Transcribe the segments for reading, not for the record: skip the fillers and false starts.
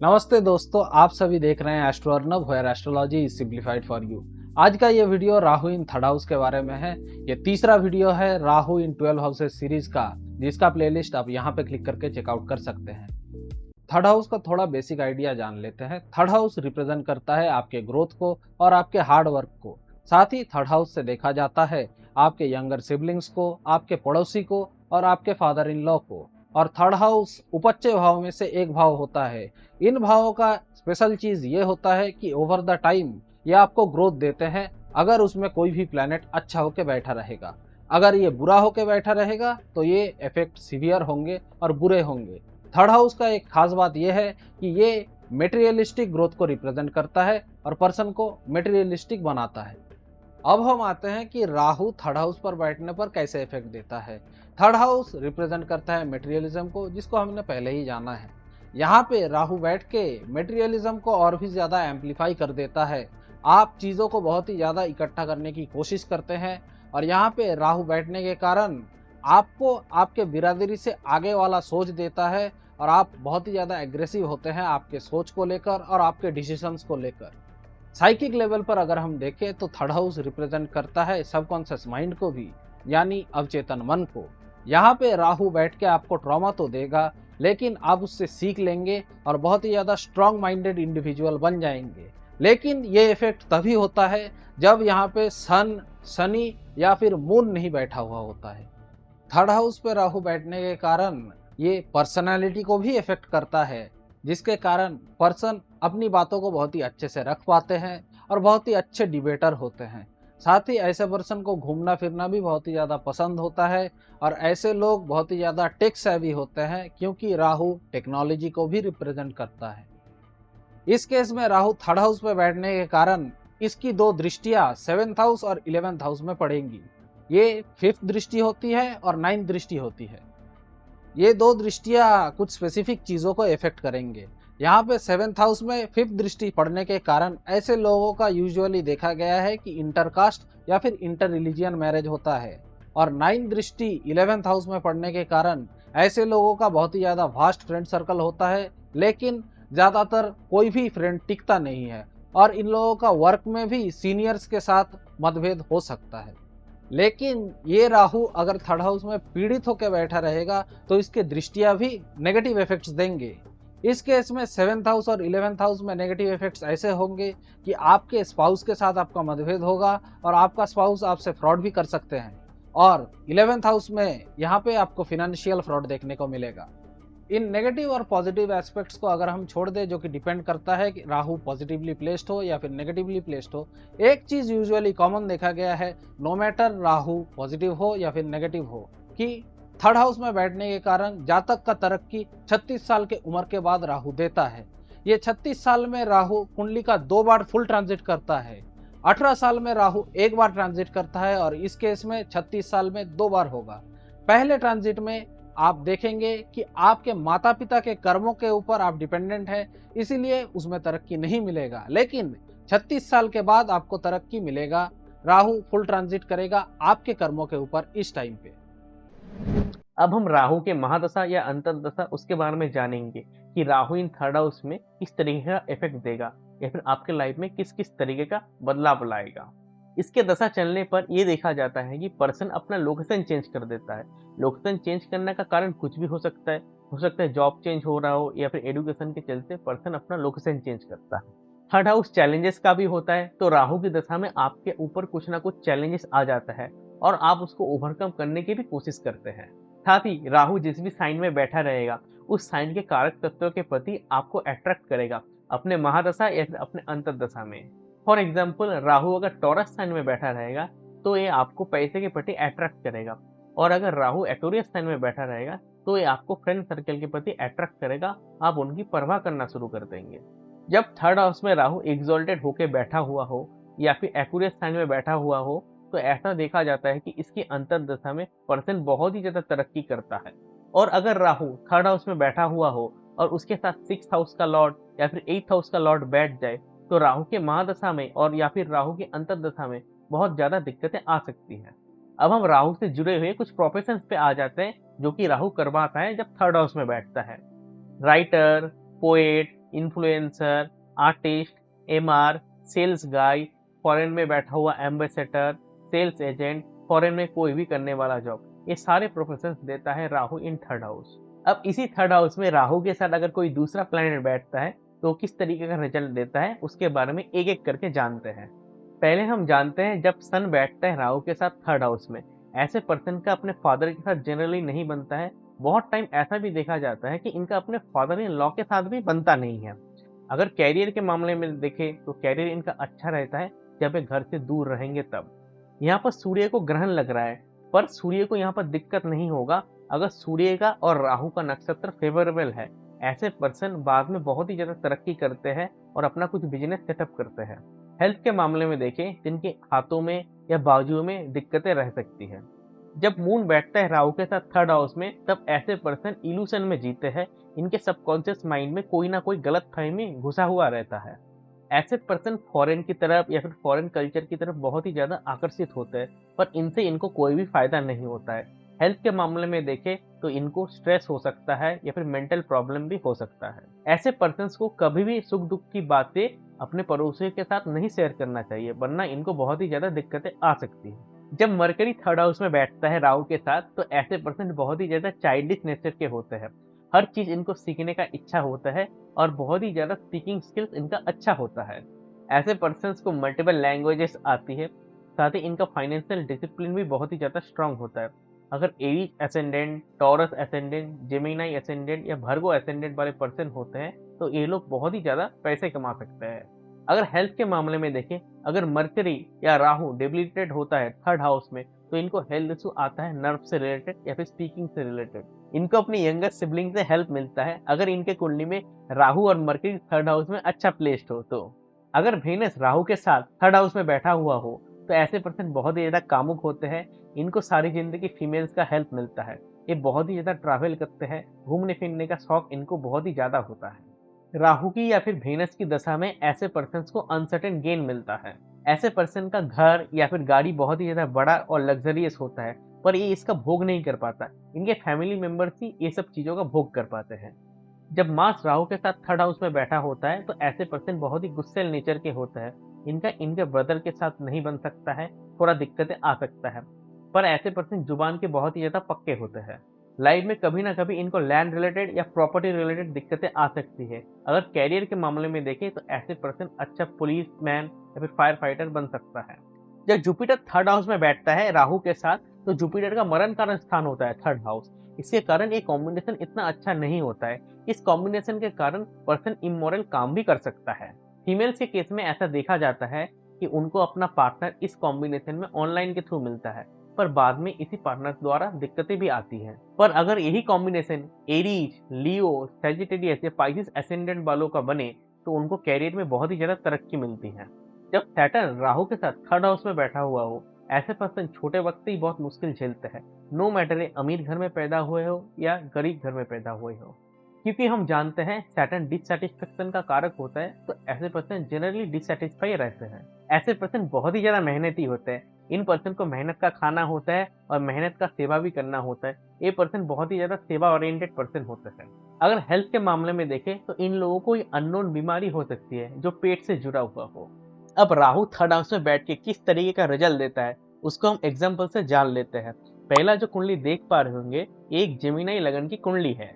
नमस्ते दोस्तों, आप सभी देख रहे हैं astro Arnab where astrology is simplified for you. आज का ये video Rahu in third house के बारे में है। ये तीसरा वीडियो है राहु इन 12 हाउसेस सीरीज का, जिसका प्लेलिस्ट आप यहाँ पे क्लिक करके चेकआउट कर सकते हैं। थर्ड हाउस का थोड़ा बेसिक आइडिया जान लेते हैं। थर्ड हाउस रिप्रेजेंट करता है आपके ग्रोथ को और आपके हार्ड वर्क को। साथ ही थर्ड हाउस से देखा जाता है आपके यंगर सिबलिंग्स को, आपके पड़ोसी को और आपके फादर इन लॉ को। और थर्ड हाउस उपच्य भाव में से एक भाव होता है। इन भावों का स्पेशल चीज ये होता है कि ओवर द टाइम ये आपको ग्रोथ देते हैं, अगर उसमें कोई भी प्लैनेट अच्छा होके बैठा रहेगा। अगर ये बुरा होके बैठा रहेगा तो ये इफेक्ट सीवियर होंगे और बुरे होंगे। थर्ड हाउस का एक खास बात यह है कि ये मेटेरियलिस्टिक ग्रोथ को रिप्रेजेंट करता है और पर्सन को मेटेरियलिस्टिक बनाता है। अब हम आते हैं कि राहु थर्ड हाउस पर बैठने पर कैसे इफेक्ट देता है। थर्ड हाउस रिप्रेजेंट करता है मेटेरियलिज्म को, जिसको हमने पहले ही जाना है। यहाँ पे राहु बैठ के मेटेरियलिज्म को और भी ज्यादा एम्पलीफाई कर देता है। आप चीजों को बहुत ही ज्यादा इकट्ठा करने की कोशिश करते हैं और यहाँ पे राहु बैठने के कारण आपको आपके बिरादरी से आगे वाला सोच देता है और आप बहुत ही ज्यादा एग्रेसिव होते हैं आपके सोच को लेकर और आपके डिसीजंस को लेकर। साइकिक लेवल पर अगर हम देखें तो थर्ड हाउस रिप्रेजेंट करता है सबकॉन्शियस माइंड को भी, यानी अवचेतन मन को। यहाँ पे राहु बैठ के आपको ट्रॉमा तो देगा, लेकिन आप उससे सीख लेंगे और बहुत ही ज्यादा स्ट्रांग माइंडेड इंडिविजुअल बन जाएंगे। लेकिन ये इफेक्ट तभी होता है जब यहाँ पे सन, शनि या फिर मून नहीं बैठा हुआ होता है। थर्ड हाउस पे राहु बैठने के कारण ये पर्सनालिटी को भी इफेक्ट करता है, जिसके कारण पर्सन अपनी बातों को बहुत ही अच्छे से रख पाते हैं और बहुत ही अच्छे डिबेटर होते हैं। साथ ही ऐसे पर्सन को घूमना फिरना भी बहुत ही ज़्यादा पसंद होता है और ऐसे लोग बहुत ही ज़्यादा टेक सेवी होते हैं, क्योंकि राहु टेक्नोलॉजी को भी रिप्रेजेंट करता है। इस केस में राहु थर्ड हाउस पे बैठने के कारण इसकी दो दृष्टियां 7th हाउस और 11th हाउस में पड़ेंगी। ये 5th दृष्टि होती है और 9th दृष्टि होती है। ये दो दृष्टियां कुछ स्पेसिफिक चीजों को इफेक्ट करेंगे। यहाँ पे 7th हाउस में 5th दृष्टि पड़ने के कारण ऐसे लोगों का यूजुअली देखा गया है कि इंटरकास्ट या फिर इंटर रिलीजियन मैरिज होता है। और 9th दृष्टि 11th हाउस में पड़ने के कारण ऐसे लोगों का बहुत ही ज्यादा वास्ट फ्रेंड सर्कल होता है, लेकिन ज्यादातर कोई भी फ्रेंड टिकता नहीं है और इन लोगों का वर्क में भी सीनियर्स के साथ मतभेद हो सकता है। लेकिन ये राहु अगर थर्ड हाउस में पीड़ित होकर बैठा रहेगा तो इसके दृष्टियां भी नेगेटिव इफेक्ट्स देंगे। इस केस में 7th हाउस और 11th हाउस में नेगेटिव इफेक्ट्स ऐसे होंगे कि आपके स्पाउस के साथ आपका मतभेद होगा और आपका स्पाउस आपसे फ्रॉड भी कर सकते हैं। और 11th हाउस में यहाँ पे आपको फिनेंशियल फ्रॉड देखने को मिलेगा। इन नेगेटिव और पॉजिटिव एस्पेक्ट्स को अगर हम छोड़ दें, जो कि डिपेंड करता है कि राहु पॉजिटिवली प्लेस्ड हो या फिर नेगेटिवली प्लेस्ड हो, एक चीज यूजुअली कॉमन देखा गया है, नो मैटर राहु पॉजिटिव हो या फिर नेगेटिव हो, कि थर्ड हाउस में बैठने के कारण जातक का तरक्की 36 साल के उम्र के बाद राहु देता है। ये 36 साल में राहु कुंडली का 2 बार फुल ट्रांजिट करता है। 18 साल में राहु 1 बार ट्रांजिट करता है और इस केस में 36 साल में 2 बार होगा। पहले ट्रांजिट में आप देखेंगे कि आपके माता पिता के कर्मों के ऊपर आप डिपेंडेंट है, इसीलिए उसमें तरक्की नहीं मिलेगा। लेकिन 36 साल के बाद आपको तरक्की मिलेगा। राहु फुल ट्रांजिट करेगा आपके कर्मों के ऊपर इस टाइम पे। अब हम राहु के महादशा या अंतर्दशा उसके बारे में जानेंगे कि राहु इन थर्ड हाउस में किस तरीके का इफेक्ट देगा या फिर आपके लाइफ में किस किस तरीके का बदलाव लाएगा। इसके दशा चलने पर यह देखा जाता है कि पर्सन अपना लोकेशन चेंज कर देता है। लोकेशन चेंज करने का कारण कुछ भी हो सकता है। जॉब चेंज हो रहा हो या फिर एजुकेशन के चलते पर्सन अपना लोकेशन चेंज करता है। थर्ड हाउस चैलेंजेस का भी होता है, तो राहु की दशा में आपके ऊपर कुछ ना कुछ चैलेंजेस आ जाता है और आप उसको ओवरकम करने की भी कोशिश करते हैं। साथ ही राहु जिस भी साइन में बैठा रहेगा उस साइन के कारक तत्वों के प्रति आपको अट्रैक्ट करेगा अपने महादशा या फिर अपने अंतर्दशा में। फॉर एग्जाम्पल, राहु अगर टॉरस साइन में बैठा रहेगा तो ये आपको पैसे के प्रति अट्रैक्ट करेगा, और अगर राहु एक्वेरियस साइन में बैठा रहेगा तो ये आपको फ्रेंड सर्कल के प्रति अट्रैक्ट करेगा। आप उनकी परवाह करना शुरू कर देंगे। जब थर्ड हाउस में राहु एक्सॉल्टेड होकर बैठा हुआ हो या फिर एक्वेरियस साइन में बैठा हुआ हो, तो ऐसा देखा जाता है कि इसकी अंतर्दशा में पर्सन बहुत ही ज्यादा तरक्की करता है। और अगर राहु थर्ड हाउस में बैठा हुआ हो और उसके साथ 6th हाउस का लॉर्ड या फिर 8th हाउस का लॉर्ड बैठ जाए, तो राहु के महादशा में और या फिर राहु की अंतर्दशा में बहुत ज्यादा दिक्कतें आ सकती हैं। अब हम राहु से जुड़े हुए कुछ प्रोफेशन पे आ जाते हैं जो कि राहु करवाता है जब थर्ड हाउस में बैठता है। Writer, poet, influencer, artist, MR, sales guy, foreign में बैठा हुआ एम्बेसडर, सेल्स एजेंट, फॉरेन में कोई भी करने वाला जॉब, ये सारे प्रोफेशंस देता है राहु इन थर्ड हाउस। अब इसी थर्ड हाउस में राहु के साथ अगर कोई दूसरा प्लैनेट बैठता है तो किस तरीके का रिजल्ट देता है उसके बारे में एक एक करके जानते हैं। पहले हम जानते हैं जब सन बैठता है राहु के साथ थर्ड हाउस में, ऐसे पर्सन का अपने फादर के साथ जनरली नहीं बनता है। बहुत टाइम ऐसा भी देखा जाता है कि इनका अपने फादर इन लॉ के साथ भी बनता नहीं है। अगर कैरियर के मामले में देखें तो कैरियर इनका अच्छा रहता है जब ये घर से दूर रहेंगे तब। यहाँ पर सूर्य को ग्रहण लग रहा है, पर सूर्य को यहाँ पर दिक्कत नहीं होगा अगर सूर्य का और राहु का नक्षत्र फेवरेबल है। ऐसे पर्सन बाद में बहुत ही ज्यादा तरक्की करते हैं और अपना कुछ बिजनेस सेटअप करते हैं। हेल्थ के मामले में देखें, जिनके हाथों में या बाजुओं में दिक्कतें रह सकती है। जब मून बैठता है राहु के साथ थर्ड हाउस में, तब ऐसे पर्सन इल्यूशन में जीते हैं। इनके सबकॉन्शियस माइंड में कोई ना कोई गलत फहमी घुसा हुआ रहता है। ऐसे पर्सन फॉरेन की तरफ या फिर फॉरेन कल्चर की तरफ बहुत ही ज्यादा आकर्षित होते हैं, पर इनसे इनको कोई भी फायदा नहीं होता है। हेल्थ के मामले में देखें तो इनको स्ट्रेस हो सकता है या फिर मेंटल प्रॉब्लम भी हो सकता है। ऐसे पर्सन को कभी भी सुख दुख की बातें अपने पड़ोसियों के साथ नहीं शेयर करना चाहिए, वरना इनको बहुत ही ज्यादा दिक्कतें आ सकती है। जब मरकरी थर्ड हाउस में बैठता है राहु के साथ, तो ऐसे पर्सन बहुत ही ज्यादा चाइल्डिश नेचर के होते हैं। हर चीज इनको सीखने का इच्छा होता है और बहुत ही ज्यादा स्पीकिंग स्किल्स इनका अच्छा होता है। ऐसे पर्सन को मल्टीपल लैंग्वेजेस आती है, साथ ही इनका फाइनेंशियल डिसिप्लिन भी बहुत ही ज्यादा स्ट्रांग होता है। अगर Aries ascendant, taurus ascendant, Gemini ascendant या भर्गो एसेंडेंट वाले पर्सन होते हैं तो ये लोग बहुत ही ज्यादा पैसे कमा सकते हैं। अगर हेल्थ के मामले में देखें, अगर मर्करी या राहु डेबिलिटेड होता है थर्ड हाउस में, तो इनको हेल्थ इशू आता है नर्व से रिलेटेड या फिर स्पीकिंग से रिलेटेड। इनको अपनी यंगर सिबलिंग से हेल्प मिलता है अगर इनके कुंडली में राहु और मर्करी थर्ड हाउस में अच्छा प्लेस्ड हो। तो अगर वेनस राहु के साथ थर्ड हाउस में बैठा हुआ हो तो ऐसे पर्सन बहुत ही ज्यादा कामुक होते हैं। इनको सारी जिंदगी फीमेल्स का हेल्प मिलता है। ये बहुत ही ज्यादा ट्रैवल करते हैं, घूमने फिरने का शौक इनको बहुत ही ज्यादा होता है। राहु की या फिर वेनस की दशा में ऐसे पर्सन को अनसर्टेन गेन मिलता है। ऐसे पर्सन का घर या फिर गाड़ी बहुत ही ज्यादा बड़ा और लग्जरियस होता है, पर ये इसका भोग नहीं कर पाता। इनके फैमिली मेंबर्स ही ये सब चीजों का भोग कर पाते हैं। जब मार्स राहु के साथ थर्ड हाउस में बैठा होता है तो ऐसे पर्सन बहुत ही गुस्सेल नेचर के होते हैं। इनका इनके ब्रदर के साथ नहीं बन सकता है, थोड़ा दिक्कतें आ सकता है। पर ऐसे पर्सन जुबान के बहुत ही ज्यादा पक्के होते हैं। लाइफ में कभी ना कभी इनको लैंड रिलेटेड या प्रॉपर्टी रिलेटेड दिक्कतें आ सकती है। अगर कैरियर के मामले में देखें तो ऐसे पर्सन अच्छा पुलिस मैन या फिर फायर फाइटर बन सकता है। जब जुपिटर थर्ड हाउस में बैठता है राहु के साथ, तो जुपिटर का मरण कारण स्थान होता है थर्ड हाउस। इसके कारण ये कॉम्बिनेशन इतना अच्छा नहीं होता है। इस कॉम्बिनेशन के कारण पर्सन इमोरल काम भी कर सकता है। फीमेल्स के केस में ऐसा देखा जाता है कि उनको अपना पार्टनर इस कॉम्बिनेशन में ऑनलाइन के थ्रू मिलता है, पर बाद में इसी पार्टनर द्वारा दिक्कतें भी आती हैं। पर अगर यही कॉम्बिनेशन एरीज, लियो, सैजिटेरियस या पाइसेस एसेंडेंट वालों का बने तो उनको कैरियर में बहुत ही ज्यादा तरक्की मिलती है। जब सैटर्न राहु के साथ थर्ड हाउस में बैठा हुआ हो, ऐसे पर्सन छोटे वक्त ही बहुत मुश्किल झेलते हैं, नो मैटर ये अमीर घर में पैदा हुए हो या गरीब घर में पैदा हुए हो। क्योंकि हम जानते हैं सैटर्न डिससैटिस्फैक्शन का कारक होता है, तो ऐसे पर्सन जनरली डिससैटिस्फाई रहते हैं। ऐसे पर्सन बहुत ही ज्यादा मेहनती होते हैं। इन पर्सन को मेहनत का खाना होता है और मेहनत का सेवा भी करना होता है। ये पर्सन बहुत ही ज्यादा सेवा ओरिएंटेड पर्सन होते हैं। अगर हेल्थ के मामले में देखें तो इन लोगों को अननोन बीमारी हो सकती है जो पेट से जुड़ा हुआ हो। अब राहु थर्ड हाउस में बैठ के किस तरीके का रिजल्ट देता है उसको हम एग्जाम्पल से जान लेते हैं। पहला जो कुंडली देख पा रहे होंगे, एक जेमिनाई लगन की कुंडली है।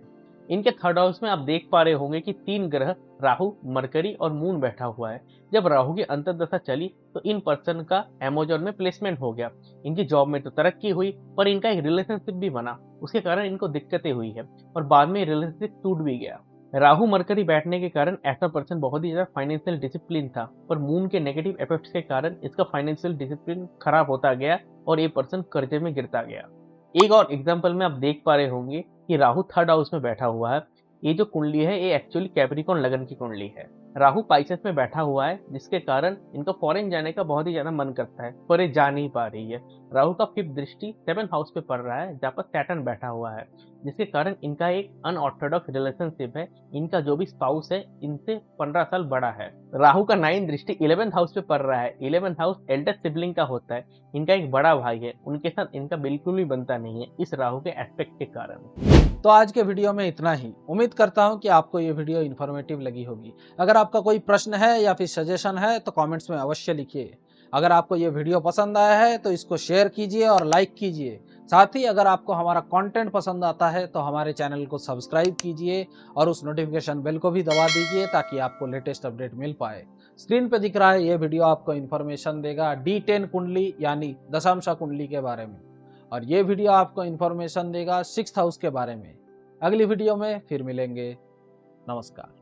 इनके थर्ड हाउस में आप देख पा रहे होंगे कि 3 ग्रह राहु, मरकरी और मून बैठा हुआ है। जब राहु की अंतर्दशा चली तो इन पर्सन का अमेजोन में प्लेसमेंट हो गया। इनकी जॉब में तो तरक्की हुई, पर इनका एक रिलेशनशिप भी बना, उसके कारण इनको दिक्कतें हुई है और बाद में रिलेशनशिप टूट भी गया। राहु मरकरी बैठने के कारण ऐसा पर्सन बहुत ही ज्यादा फाइनेंशियल डिसिप्लिन था, पर मून के नेगेटिव इफेक्ट्स के कारण इसका फाइनेंशियल डिसिप्लिन खराब होता गया और ये पर्सन कर्जे में गिरता गया। एक और एग्जांपल में आप देख पा रहे होंगे कि राहु थर्ड हाउस में बैठा हुआ है। ये जो कुंडली है ये एक्चुअली कैप्रिकॉर्न लगन की कुंडली है। राहु पाइसेस में बैठा हुआ है, जिसके कारण इनका फॉरेन जाने का बहुत ही ज्यादा मन करता है, पर ये जा नहीं पा रही है। राहु का 5th दृष्टि 7th हाउस पे पड़ रहा है, जहाँ पर सैटर्न बैठा हुआ है, जिसके कारण इनका एक अनऑर्थोडॉक्स रिलेशनशिप है। इनका जो भी स्पाउस है इनसे 15 साल बड़ा है। राहु का 9th दृष्टि 11th हाउस पे पड़ रहा है। 11th हाउस एल्डेस्ट सिबलिंग का होता है। इनका एक बड़ा भाई है, उनके साथ इनका बिल्कुल भी बनता नहीं है इस राहु के एस्पेक्ट के कारण। तो तो आज के वीडियो में इतना ही। उम्मीद करता हूं कि आपको ये वीडियो इन्फॉर्मेटिव लगी होगी। अगर आपका कोई प्रश्न है या फिर सजेशन है तो कमेंट्स में अवश्य लिखिए। अगर आपको ये वीडियो पसंद आया है तो इसको शेयर कीजिए और लाइक कीजिए। साथ ही अगर आपको हमारा कंटेंट पसंद आता है तो हमारे चैनल को सब्सक्राइब कीजिए और उस नोटिफिकेशन बेल को भी दबा दीजिए ताकि आपको लेटेस्ट अपडेट मिल पाए। स्क्रीन पे दिख रहा है ये वीडियो आपको इन्फॉर्मेशन देगा D10 कुंडली यानी दशांशा कुंडली के बारे में, और ये वीडियो आपको इन्फॉर्मेशन देगा 6th हाउस के बारे में। अगली वीडियो में फिर मिलेंगे। नमस्कार।